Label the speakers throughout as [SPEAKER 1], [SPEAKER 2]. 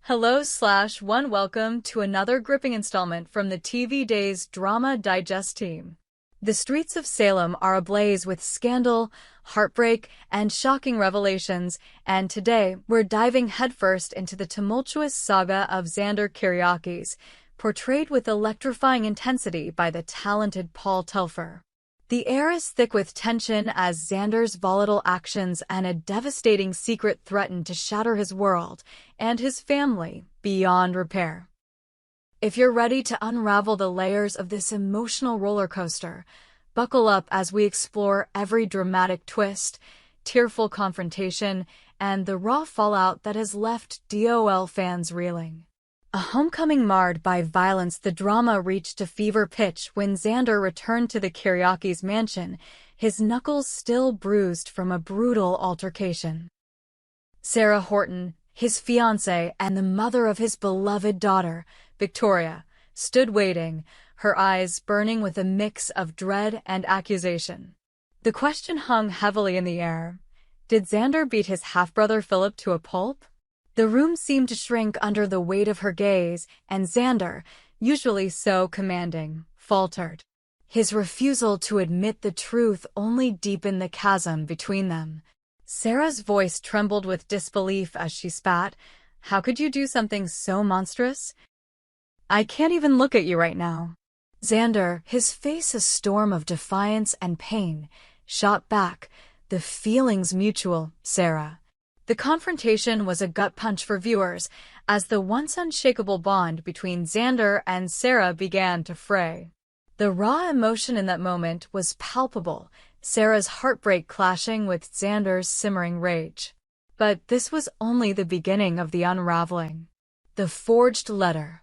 [SPEAKER 1] Hello/one welcome to another gripping installment from the TV Days Drama Digest team. The streets of Salem are ablaze with scandal, heartbreak, and shocking revelations, and today we're diving headfirst into the tumultuous saga of Xander Kyriakis, portrayed with electrifying intensity by the talented Telfer. The air is thick with tension as Xander's volatile actions and a devastating secret threaten to shatter his world and his family beyond repair. If you're ready to unravel the layers of this emotional roller coaster, buckle up as we explore every dramatic twist, tearful confrontation, and the raw fallout that has left DOOL fans reeling. A homecoming marred by violence, the drama reached a fever pitch when Xander returned to the Kyriakis mansion, his knuckles still bruised from a brutal altercation. Sarah Horton, his fiancée and the mother of his beloved daughter, Victoria, stood waiting, her eyes burning with a mix of dread and accusation. The question hung heavily in the air. Did Xander beat his half-brother Philip to a pulp? The room seemed to shrink under the weight of her gaze, and Xander, usually so commanding, faltered. His refusal to admit the truth only deepened the chasm between them. Sarah's voice trembled with disbelief as she spat. "How could you do something so monstrous? I can't even look at you right now." Xander, his face a storm of defiance and pain, shot back, "The feeling's mutual, Sarah." The confrontation was a gut punch for viewers, as the once unshakable bond between Xander and Sarah began to fray. The raw emotion in that moment was palpable, Sarah's heartbreak clashing with Xander's simmering rage. But this was only the beginning of the unraveling. The forged letter.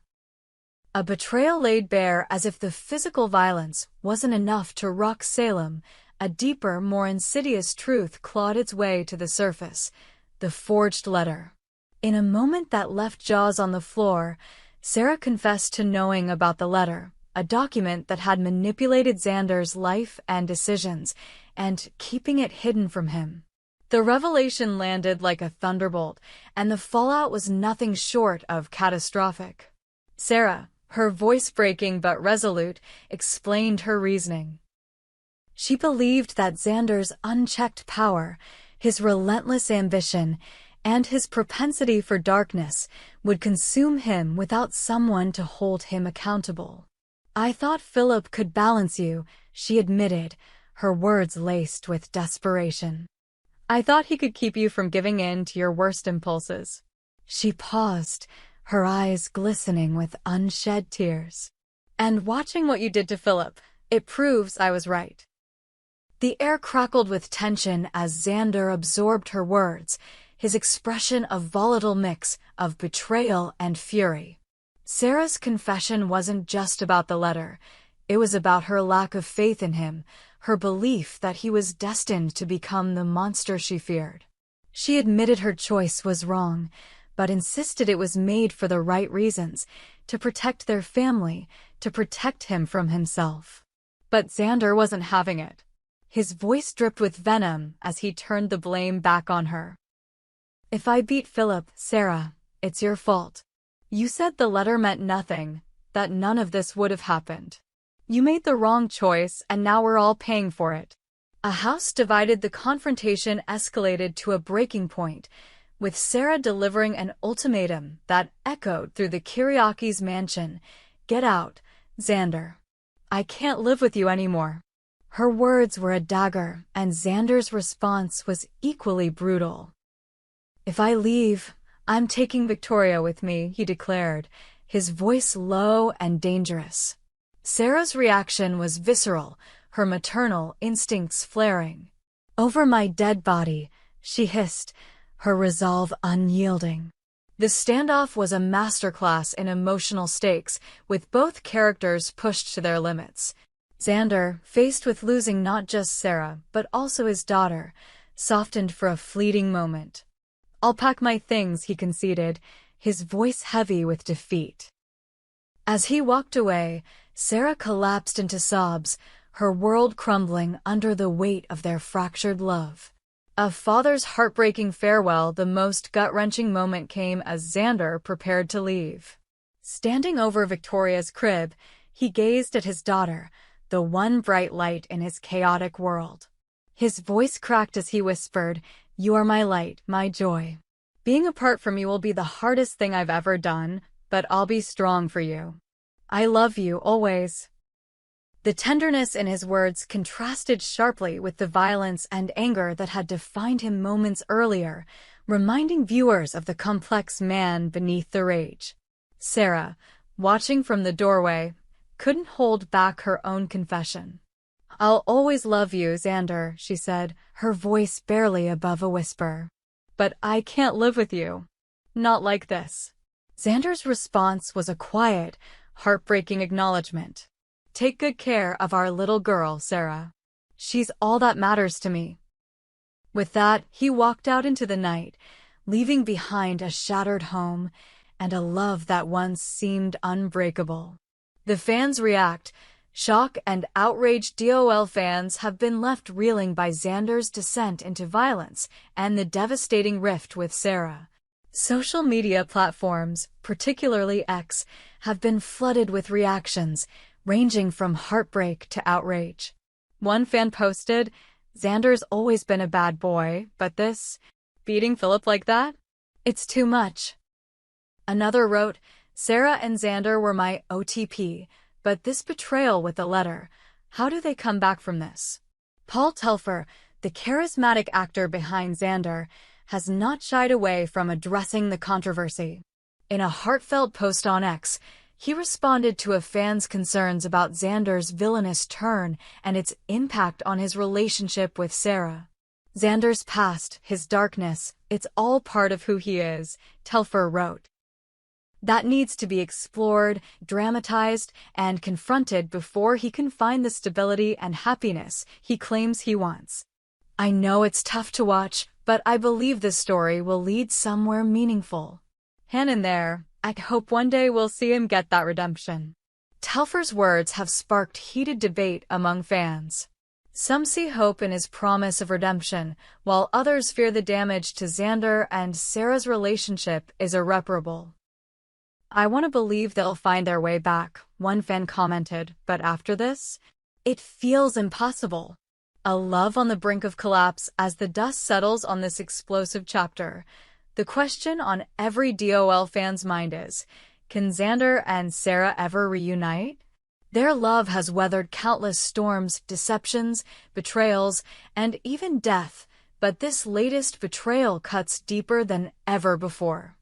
[SPEAKER 1] A betrayal laid bare as if the physical violence wasn't enough to rock Salem. A deeper, more insidious truth clawed its way to the surface. The forged letter. In a moment that left jaws on the floor, Sarah confessed to knowing about the letter, a document that had manipulated Xander's life and decisions, and keeping it hidden from him. The revelation landed like a thunderbolt, and the fallout was nothing short of catastrophic. Sarah, her voice breaking but resolute, explained her reasoning. She believed that Xander's unchecked power, his relentless ambition, and his propensity for darkness would consume him without someone to hold him accountable. "I thought Philip could balance you," she admitted, her words laced with desperation. "I thought he could keep you from giving in to your worst impulses." She paused, her eyes glistening with unshed tears. "And watching what you did to Philip, it proves I was right." The air crackled with tension as Xander absorbed her words, his expression a volatile mix of betrayal and fury. Sarah's confession wasn't just about the letter. It was about her lack of faith in him, her belief that he was destined to become the monster she feared. She admitted her choice was wrong, but insisted it was made for the right reasons, to protect their family, to protect him from himself. But Xander wasn't having it. His voice dripped with venom as he turned the blame back on her. "If I beat Philip, Sarah, it's your fault. You said the letter meant nothing, that none of this would have happened. You made the wrong choice, and now we're all paying for it." A house divided, the confrontation escalated to a breaking point, with Sarah delivering an ultimatum that echoed through the Kyriakis mansion. "Get out, Xander. I can't live with you anymore." Her words were a dagger, and Xander's response was equally brutal. "If I leave, I'm taking Victoria with me," he declared, his voice low and dangerous. Sarah's reaction was visceral, her maternal instincts flaring. "Over my dead body," she hissed, her resolve unyielding. The standoff was a masterclass in emotional stakes, with both characters pushed to their limits. Xander, faced with losing not just Sarah, but also his daughter, softened for a fleeting moment. "I'll pack my things," he conceded, his voice heavy with defeat. As he walked away, Sarah collapsed into sobs, her world crumbling under the weight of their fractured love. A father's heartbreaking farewell. The most gut-wrenching moment came as Xander prepared to leave. Standing over Victoria's crib, he gazed at his daughter, the one bright light in his chaotic world. His voice cracked as he whispered, "You are my light, my joy. Being apart from you will be the hardest thing I've ever done, but I'll be strong for you. I love you, always." The tenderness in his words contrasted sharply with the violence and anger that had defined him moments earlier, reminding viewers of the complex man beneath the rage. Sarah, watching from the doorway, couldn't hold back her own confession. "I'll always love you, Xander," she said, her voice barely above a whisper. "But I can't live with you. Not like this." Xander's response was a quiet, heartbreaking acknowledgement. "Take good care of our little girl, Sarah. She's all that matters to me." With that, he walked out into the night, leaving behind a shattered home and a love that once seemed unbreakable. The fans react. Shock and outraged DOL fans have been left reeling by Xander's descent into violence and the devastating rift with Sarah. Social media platforms, particularly X, have been flooded with reactions, ranging from heartbreak to outrage. One fan posted, "Xander's always been a bad boy, but this, beating Philip like that? It's too much." Another wrote, "Sarah and Xander were my OTP, but this betrayal with a letter, how do they come back from this?" Paul Telfer, the charismatic actor behind Xander, has not shied away from addressing the controversy. In a heartfelt post on X, he responded to a fan's concerns about Xander's villainous turn and its impact on his relationship with Sarah. "Xander's past, his darkness, it's all part of who he is," Telfer wrote. "That needs to be explored, dramatized, and confronted before he can find the stability and happiness he claims he wants. I know it's tough to watch, but I believe this story will lead somewhere meaningful. Hang in there. I hope one day we'll see him get that redemption." Telfer's words have sparked heated debate among fans. Some see hope in his promise of redemption, while others fear the damage to Xander and Sarah's relationship is irreparable. "I want to believe they'll find their way back," one fan commented, "but after this, it feels impossible." A love on the brink of collapse as the dust settles on this explosive chapter. The question on every DOL fan's mind is, can Xander and Sarah ever reunite? Their love has weathered countless storms, deceptions, betrayals, and even death, but this latest betrayal cuts deeper than ever before.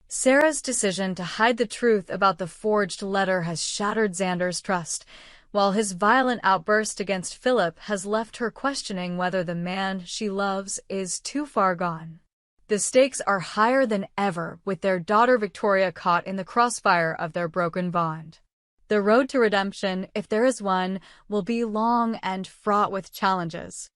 [SPEAKER 1] Sarah's decision to hide the truth about the forged letter has shattered Xander's trust, while his violent outburst against Philip has left her questioning whether the man she loves is too far gone. The stakes are higher than ever, with their daughter Victoria caught in the crossfire of their broken bond. The road to redemption, if there is one, will be long and fraught with challenges.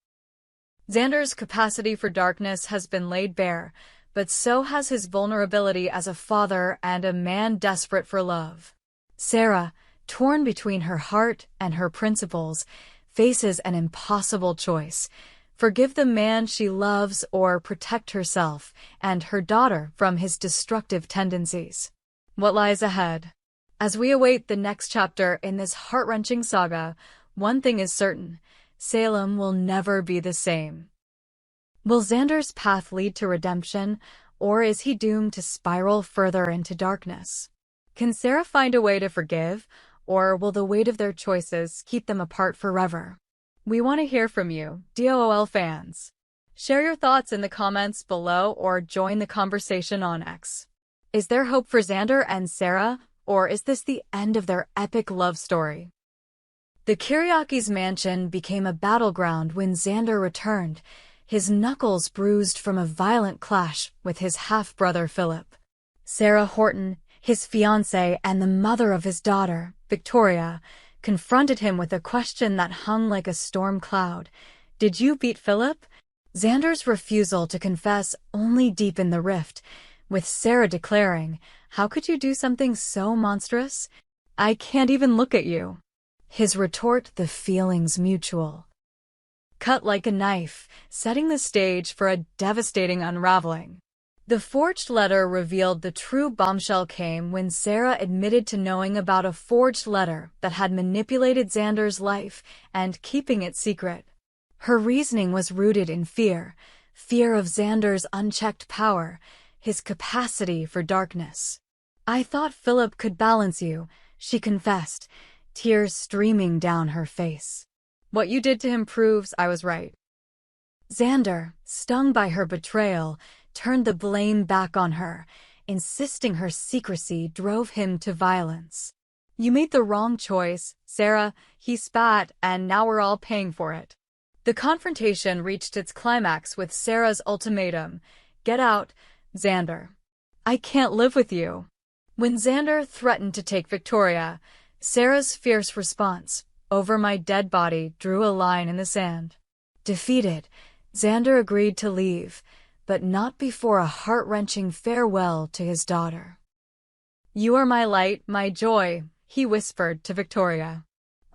[SPEAKER 1] Xander's capacity for darkness has been laid bare, but so has his vulnerability as a father and a man desperate for love. Sarah, torn between her heart and her principles, faces an impossible choice: forgive the man she loves or protect herself and her daughter from his destructive tendencies. What lies ahead? As we await the next chapter in this heart-wrenching saga, one thing is certain: Salem will never be the same. Will Xander's path lead to redemption, or is he doomed to spiral further into darkness? Can Sarah find a way to forgive, or will the weight of their choices keep them apart forever? We want to hear from you, DOL fans. Share your thoughts in the comments below or join the conversation on X. Is there hope for Xander and Sarah, or is this the end of their epic love story? The Kiriaki's mansion became a battleground when Xander returned, his knuckles bruised from a violent clash with his half-brother Philip. Sarah Horton, his fiancée and the mother of his daughter, Victoria, confronted him with a question that hung like a storm cloud. "Did you beat Philip?" Xander's refusal to confess only deepened the rift, with Sarah declaring, "How could you do something so monstrous? I can't even look at you." His retort, "The feeling's mutual." cut like a knife, setting the stage for a devastating unraveling. The forged letter revealed the true bombshell came when Sarah admitted to knowing about a forged letter that had manipulated Xander's life and keeping it secret. Her reasoning was rooted in fear of Xander's unchecked power, his capacity for darkness. "I thought Philip could balance you," she confessed, tears streaming down her face. "What you did to him proves I was right." Xander, stung by her betrayal, turned the blame back on her, insisting her secrecy drove him to violence. "You made the wrong choice, Sarah," he spat, "and now we're all paying for it." The confrontation reached its climax with Sarah's ultimatum: "Get out, Xander. I can't live with you." When Xander threatened to take Victoria, Sarah's fierce response, "Over my dead body," drew a line in the sand. Defeated, Xander agreed to leave, but not before a heart-wrenching farewell to his daughter. "You are my light, my joy," he whispered to Victoria.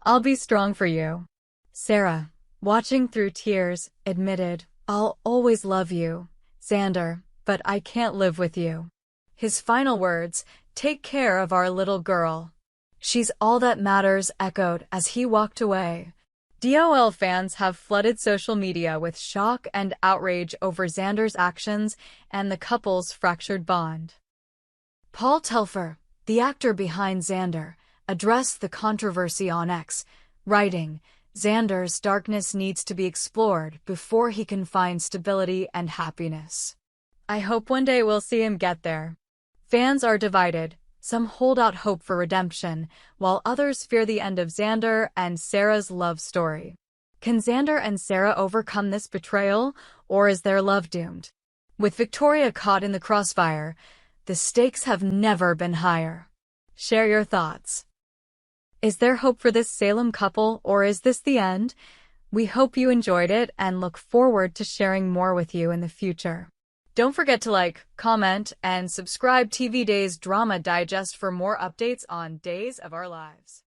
[SPEAKER 1] "I'll be strong for you." Sarah, watching through tears, admitted, "I'll always love you, Xander, but I can't live with you." His final words, "Take care of our little girl. She's all that matters," echoed as he walked away. DOOL fans have flooded social media with shock and outrage over Xander's actions and the couple's fractured bond. Paul Telfer, the actor behind Xander, addressed the controversy on X, writing, "Xander's darkness needs to be explored before he can find stability and happiness. I hope one day we'll see him get there." Fans are divided. Some hold out hope for redemption, while others fear the end of Xander and Sarah's love story. Can Xander and Sarah overcome this betrayal, or is their love doomed? With Victoria caught in the crossfire, the stakes have never been higher. Share your thoughts. Is there hope for this Salem couple, or is this the end? We hope you enjoyed it and look forward to sharing more with you in the future. Don't forget to like, comment, and subscribe TV Days Drama Digest for more updates on Days of Our Lives.